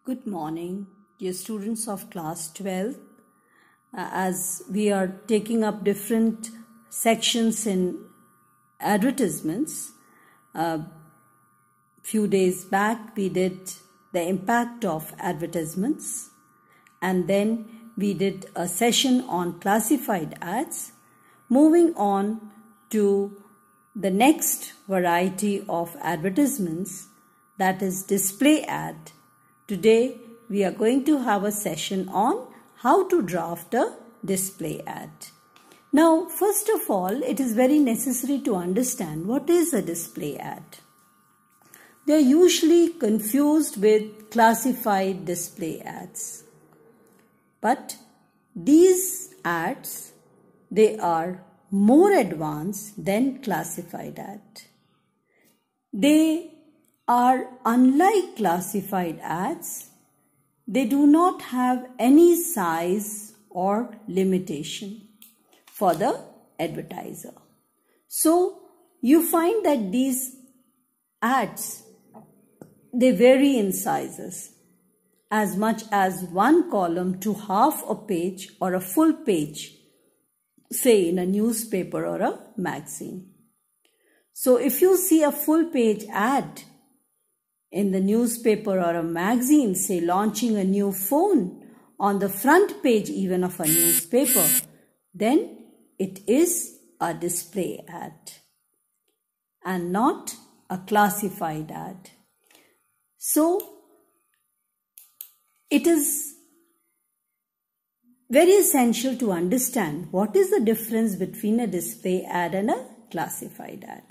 Good morning, dear students of class 12. As we are taking up different sections in advertisements, few days back we did the impact of advertisements, and then we did a session on classified ads. Moving on to the next variety of advertisements, that is display ad. Today we are going to have a session on how to draft a display ad. Now, first of all, it is very necessary to understand what is a display ad. They are usually confused with classified display ads. But these ads, they are more advanced than classified ad. They are unlike classified ads. They do not have any size or limitation for the advertiser. So you find that these ads, they vary in sizes as much as one column to half a page or a full page, say in a newspaper or a magazine. So if you see a full page ad in the newspaper or a magazine, say launching a new phone on the front page even of a newspaper, then it is a display ad and not a classified ad. So it is very essential to understand what is the difference between a display ad and a classified ad.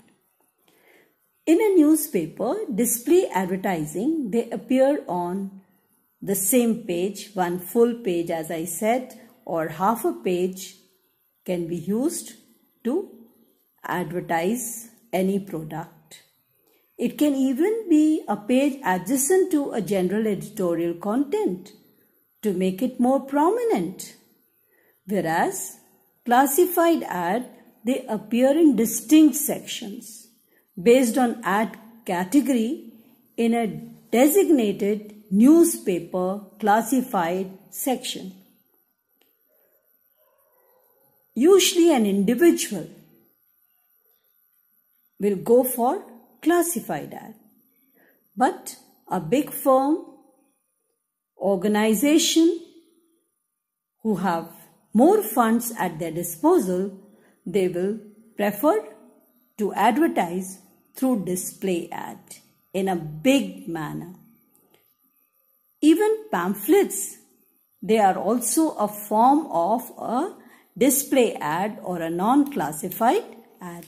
In a newspaper, display advertising, they appear on the same page, one full page as I said, or half a page can be used to advertise any product. It can even be a page adjacent to a general editorial content to make it more prominent. Whereas classified ad, they appear in distinct sections based on ad category in a designated newspaper classified section. Usually an individual will go for classified ad, but a big firm, organization who have more funds at their disposal, they will prefer to advertise through display ad in a big manner. Even pamphlets, they are also a form of a display ad or a non-classified ad.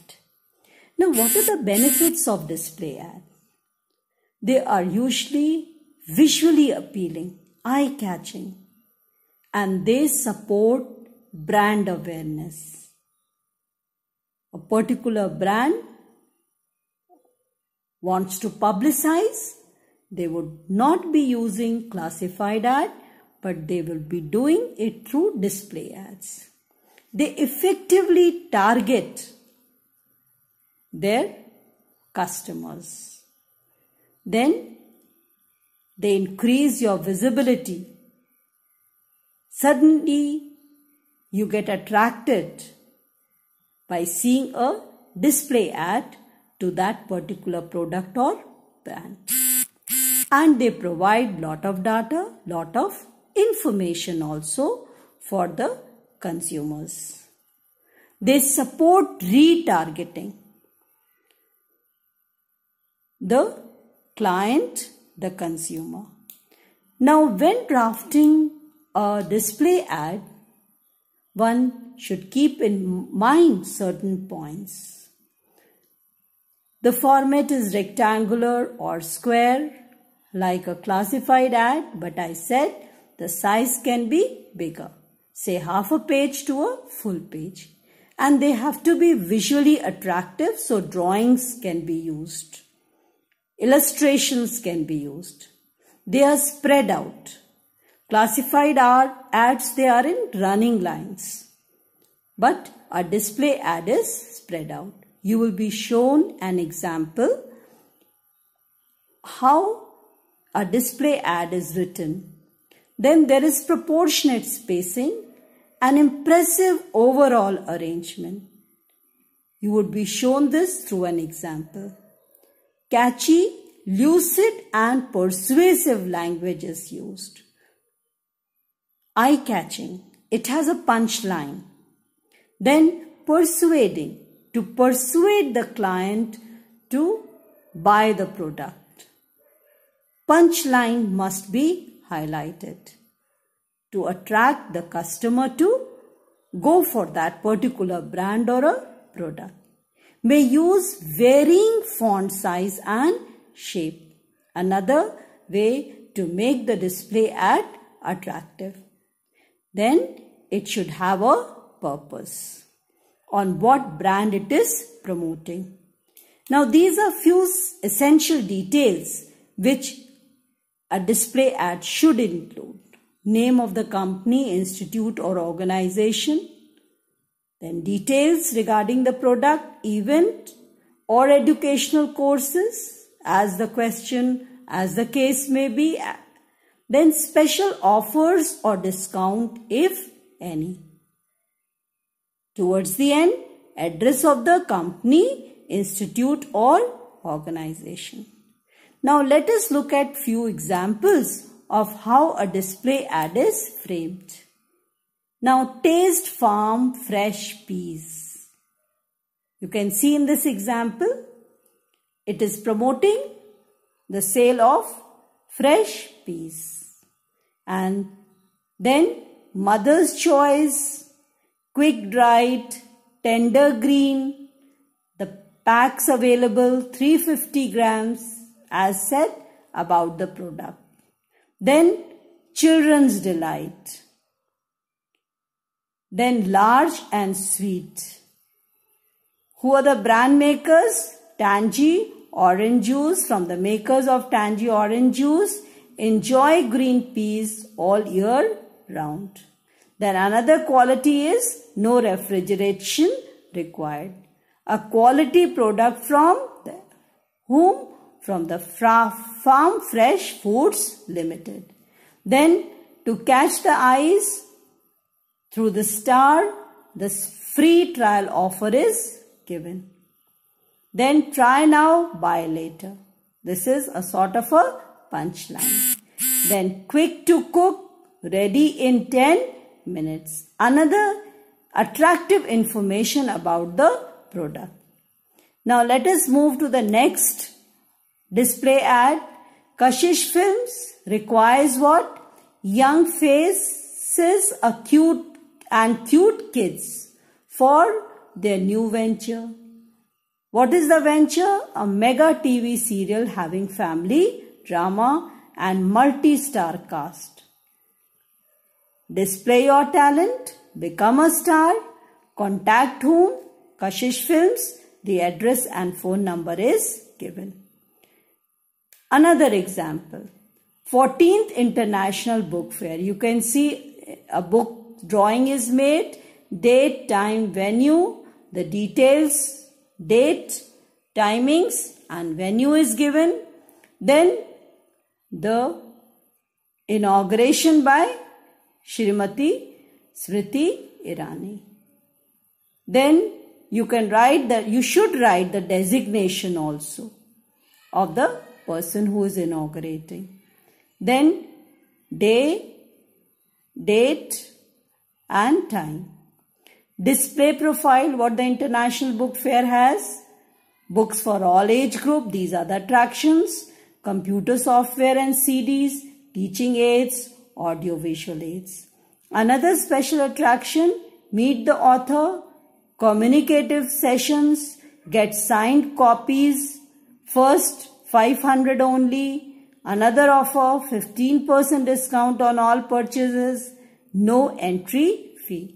Now, what are the benefits of display ad? They are usually visually appealing, eye-catching, and they support brand awareness. A particular brand wants to publicize, they would not be using classified ad, but they will be doing it through display ads. They effectively target their customers. Then they increase your visibility. Suddenly you get attracted by seeing a display ad to that particular product or brand. And they provide lot of data, lot of information also for the consumers. They support retargeting the client, the consumer. Now, when drafting a display ad, one should keep in mind certain points. The format is rectangular or square like a classified ad, but I said the size can be bigger, say half a page to a full page. And they have to be visually attractive, so drawings can be used. Illustrations can be used. They are spread out. Classified ads, they are in running lines. But a display ad is spread out. You will be shown an example how a display ad is written, then there is proportionate spacing and impressive overall arrangement. You would be shown this through an example. Catchy, lucid and persuasive language is used. Eye-catching, it has a punchline. Then persuading, to persuade the client to buy the product. Punchline must be highlighted to attract the customer to go for that particular brand or a product. May use varying font size and shape. Another way to make the display ad attractive. Then it should have a purpose on what brand it is promoting. Now these are few essential details which a display ad should include. Name of the company, institute or organization. Then details regarding the product, event or educational courses as the case may be. Then special offers or discount if any. Towards the end, address of the company, institute or organization. Now let us look at few examples of how a display ad is framed. Now taste farm fresh peas. You can see in this example, it is promoting the sale of fresh peas. And then mother's choice, quick dried, tender green, the packs available 350 grams as said about the product. Then children's delight. Then large and sweet. Who are the brand makers? Tangy orange juice, from the makers of Tangy orange juice. Enjoy green peas all year round. Then another quality is no refrigeration required. A quality product from whom? From the Farm Fresh Foods Limited. Then to catch the eyes through the star, this free trial offer is given. Then try now, buy later. This is a sort of a punchline. Then quick to cook, ready in 10 minutes. Another attractive information about the product. Now let us move to the next display ad. Kashish Films requires what? Young faces, cute kids for their new venture. What is the venture? A mega TV serial having family, drama and multi-star cast. Display your talent, become a star, contact whom? Kashish Films. The address and phone number is given. Another example, 14th International Book Fair. You can see a book drawing is made, date, time, venue, the details, date, timings and venue is given. Then the inauguration by Shrimati Smriti Irani. Then you should write the designation also of the person who is inaugurating. Then day, date and time. Display profile, what the International Book Fair has. Books for all age group, these are the attractions. Computer software and CDs, teaching aids, audio visual aids. Another special attraction, meet the author, communicative sessions, get signed copies, first 500 only. Another offer, 15% discount on all purchases, no entry fee.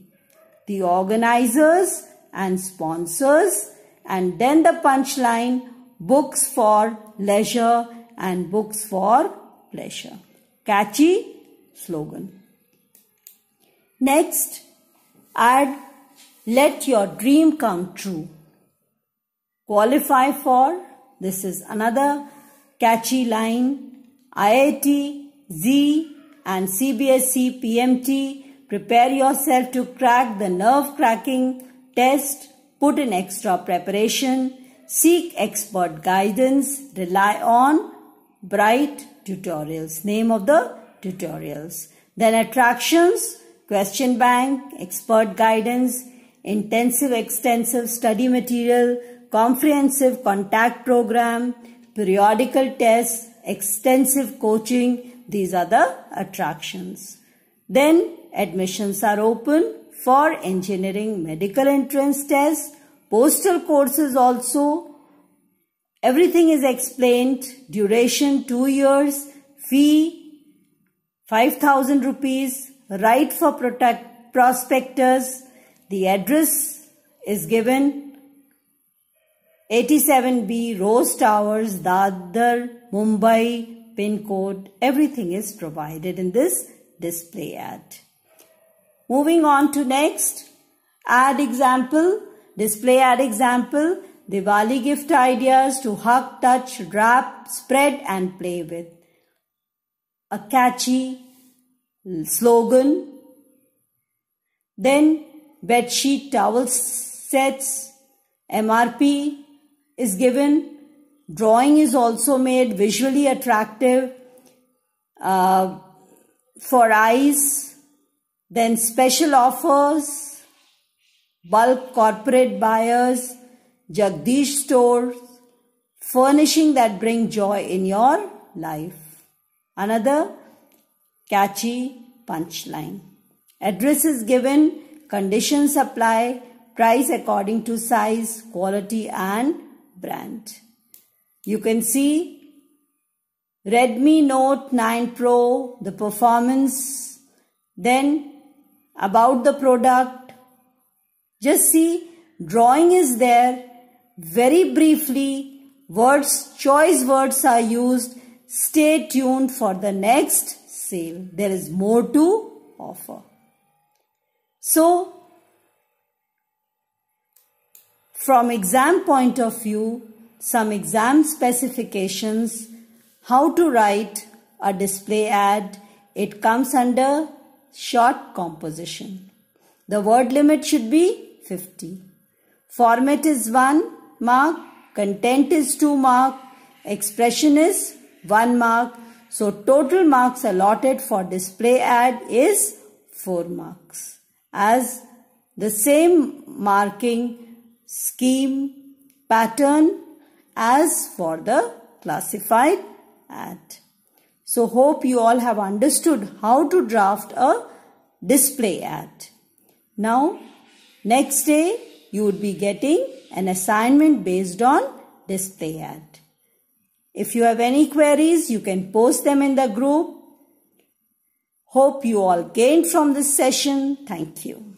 The organizers and sponsors, and then the punchline, books for leisure and books for pleasure. Catchy slogan. Next, add let your dream come true. Qualify for, this is another catchy line. IIT, Z and CBSE PMT, prepare yourself to crack the nerve cracking test, put in extra preparation, seek expert guidance, rely on Bright Tutorials, name of the tutorials. Then attractions, question bank, expert guidance, intensive extensive study material, comprehensive contact program, periodical tests, extensive coaching. These are the attractions. Then admissions are open for engineering medical entrance tests, postal courses also. Everything is explained. Duration 2 years, fee 5,000 rupees, right for prospectors. The address is given 87B Rose Towers, Dadar, Mumbai, pin code. Everything is provided in this display ad. Moving on to next ad example, display ad example. Diwali gift ideas to hug, touch, wrap, spread and play with. A catchy slogan. Then bedsheet towel sets. MRP is given. Drawing is also made visually attractive for eyes. Then special offers, bulk corporate buyers, Jagdish stores, furnishing that bring joy in your life. Another catchy punchline. Address is given, conditions apply, price according to size, quality and brand. You can see Redmi Note 9 Pro, the performance, then about the product. Just see, drawing is there. Very briefly, choice words are used. Stay tuned for the next sale. There is more to offer. So, from exam point of view, some exam specifications, how to write a display ad. It comes under short composition. The word limit should be 50. Format is 1 mark, content is 2 mark, expression is 1 mark. So total marks allotted for display ad is 4 marks. As the same marking scheme pattern as for the classified ad. So hope you all have understood how to draft a display ad. Now next day you would be getting an assignment based on display ad. If you have any queries, you can post them in the group. Hope you all gained from this session. Thank you.